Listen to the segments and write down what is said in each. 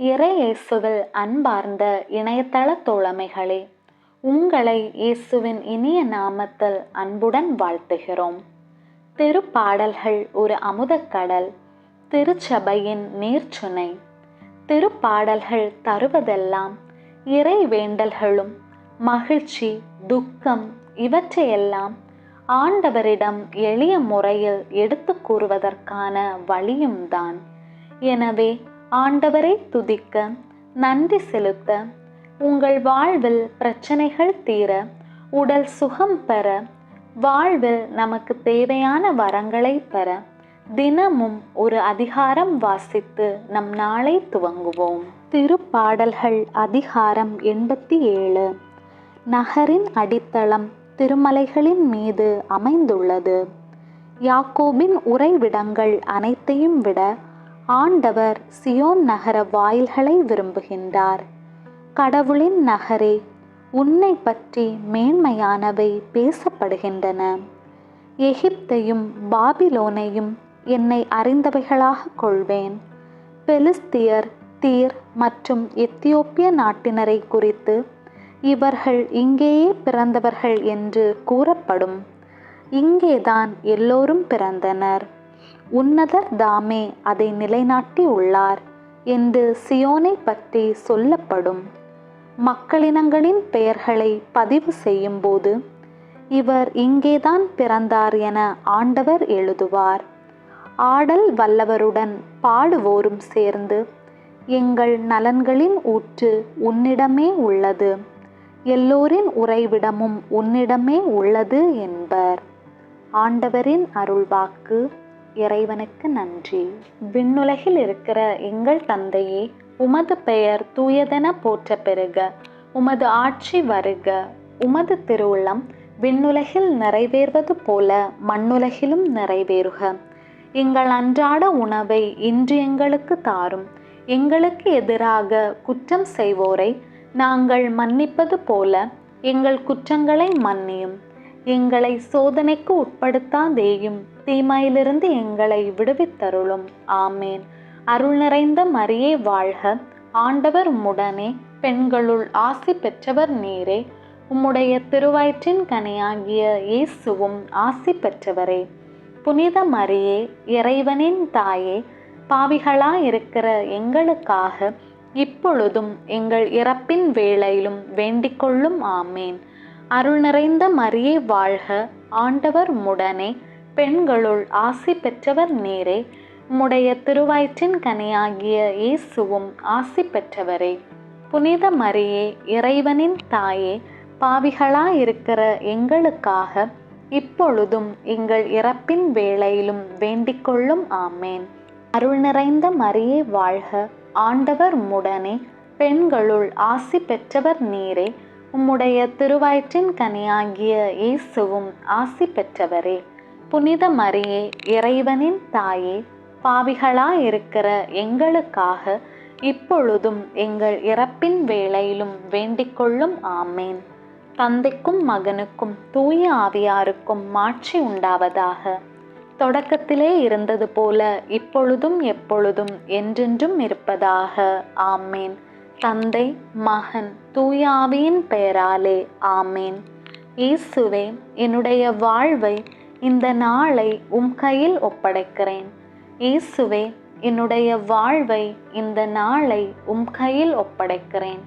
இறை இயேசுவில் அன்பார்ந்த இணையதள தோழமைகளே, உங்களை இயேசுவின் இனிய நாமத்தில் அன்புடன் வாழ்த்துகிறோம். திருப்பாடல்கள் ஒரு அமுதக்கடல், திருச்சபையின் நீர்ச்சுனை. திருப்பாடல்கள் தருவதெல்லாம் இறை வேண்டல்களும் மகிழ்ச்சி, துக்கம் இவற்றையெல்லாம் ஆண்டவரிடம் எளிய முறையில் எடுத்து கூறுவதற்கான வழியும் தான். எனவே ஆண்டவரை துதிக்க, நன்றி செலுத்த, உங்கள் வாழ்வில் பிரச்சனைகள் தீர, உடல் சுகம் பெற, வாழ்வில் நமக்கு தேவையான வரங்களை பெற தினமும் ஒரு அதிகாரம் வாசித்து நம் நாளை துவங்குவோம். திருப்பாடல்கள் அதிகாரம் 87. நகரின் அடித்தளம் திருமலைகளின் மீது அமைந்துள்ளது. யாக்கோபின் உறைவிடங்கள் அனைத்தையும் விட ஆண்டவர் சியோன் நகர வாயில்களை விரும்புகின்றார். கடவுளின் நகரே, உன்னை பற்றி மேன்மையானவை பேசப்படுகின்றன. எகிப்தையும் பாபிலோனையும் என்னை அறிந்தவைகளாக கொள்வேன். பெலிஸ்தியர், தீர் மற்றும் எத்தியோப்பிய நாட்டினரை குறித்து இவர்கள் இங்கேயே பிறந்தவர்கள் என்று கூறப்படும். இங்கேதான் எல்லோரும் பிறந்தனர். உன்னதர் தாமே அதை நிலைநாட்டி உள்ளார் என்று சியோனை பற்றி சொல்லப்படும். மக்களினங்களின் பெயர்களை பதிவு செய்யும் போது இவர் இங்கேதான் பிறந்தார் என ஆண்டவர் எழுதுவார். ஆடல் வல்லவருடன் பாடுவோரும் சேர்ந்து, எங்கள் நலன்களின் ஊற்று உன்னிடமே உள்ளது, எல்லோரின் உறைவிடமும் உன்னிடமே உள்ளது என்பர். ஆண்டவரின் அருள்வாக்கு. இறைவனுக்கு நன்றி. விண்ணுலகில் இருக்கிற எங்கள் தந்தையே, உமது பெயர் தூயதென போற்ற பெறுக. உமது ஆட்சி வருக. உமது திருவுளம் விண்ணுலகில் நிறைவேறுவது போல மண்ணுலகிலும் நிறைவேறுக. எங்கள் அன்றாட உணவை இன்று எங்களுக்கு தாரும். எங்களுக்கு எதிராக குற்றம் செய்வோரை நாங்கள் மன்னிப்பது போல எங்கள் குற்றங்களை மன்னியும். எங்களை சோதனைக்கு உட்படுத்தாதேயும், தீமையிலிருந்து எங்களை விடுவித்தருளும். ஆமேன். அருள் நிறைந்த மரியே வாழ்க. ஆண்டவர் உம்முடனே, பெண்களுள் ஆசி பெற்றவர் நீரே. உம்முடைய திருவயிற்றின் கனியாகிய இயேசுவும் ஆசி பெற்றவரே. புனித மரியே, இறைவனின் தாயே, பாவிகளாயிருக்கிற எங்களுக்காக இப்பொழுதும் எங்கள் இறப்பின் வேளையிலும் வேண்டிக்கொள்ளும். ஆமேன். அருள் நிறைந்த மரியே வாழ்க. ஆண்டவர் உம்முடனே, பெண்களுள் ஆசி பெற்றவர் நீரே. உம்முடைய திருவயிற்றின் கனியாகிய இயேசுவும் ஆசி பெற்றவரே. புனித மரியே, இறைவனின் தாயே, பாவிகளாயிருக்கிற எங்களுக்காக இப்பொழுதும் எங்கள் இறப்பின் வேளையிலும் வேண்டிக்கொள்ளும். ஆமேன். அருள் நிறைந்த மரியே வாழ்க. ஆண்டவர் உம்முடனே, பெண்களுள் ஆசி பெற்றவர் நீரே. உம்முடைய திருவயிற்றின் கனியாகிய இயேசுவும் ஆசி பெற்றவரே. புனித மரியே, இறைவனின் தாயே, பாவிகளாயிருக்கிற எங்களுக்காக இப்பொழுதும் எங்கள் இறப்பின் வேளையிலும் வேண்டிக்கொள்ளும். ஆமேன். தந்தைக்கும் மகனுக்கும் தூய ஆவியாருக்கும் மாட்சி உண்டாவதாக. தொடக்கத்திலே இருந்தது போல இப்பொழுதும் எப்பொழுதும் என்றென்றும் இருப்பதாக. ஆமேன். தந்தை, மகன், தூய ஆவியின் பெயராலே. ஆமேன். இயேசுவே, என்னுடைய வாழ்வை, இந்த நாளை உம் கையில் ஒப்படைக்கிறேன். இயேசுவே, என்னுடைய வாழ்வை, இந்த நாளை உம் கையில் ஒப்படைக்கிறேன்.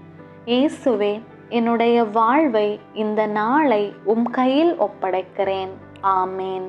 இயேசுவே, என்னுடைய வாழ்வை, இந்த நாளை உம் கையில் ஒப்படைக்கிறேன். ஆமேன்.